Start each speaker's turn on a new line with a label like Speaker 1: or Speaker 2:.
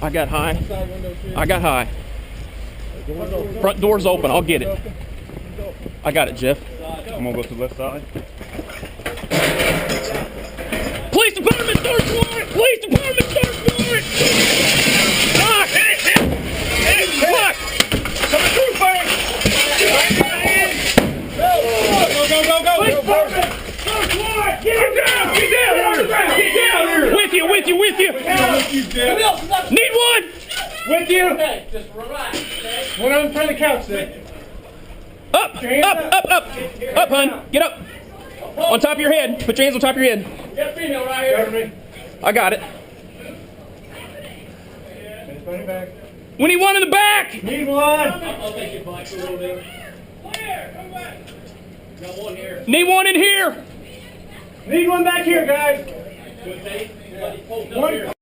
Speaker 1: I got high. I got high. Front door's open. I'll get it. I got it, Jeff. I'm gonna go to the left side. Police department, start warrant! Police department, start warrant! Ah, hey, fuck! Coming through, fire! Go! Police department, start warrant! Get down here! Get down here! With you! Need one!
Speaker 2: With you?
Speaker 3: Okay, just relax, okay?
Speaker 2: One on front of the couch, then.
Speaker 1: Up, hun. Get up. On top of your head. Put your hands on top of your head.
Speaker 3: Get a female right here.
Speaker 2: Cover me.
Speaker 1: I got it.
Speaker 2: Back.
Speaker 1: We need one in the back.
Speaker 2: Need one.
Speaker 3: I'll take your bike for a little bit. Clear, come back. Got one here.
Speaker 1: Need one in here.
Speaker 2: Need one back here, guys.
Speaker 3: Good, Dave. Hold up
Speaker 2: One.
Speaker 3: here.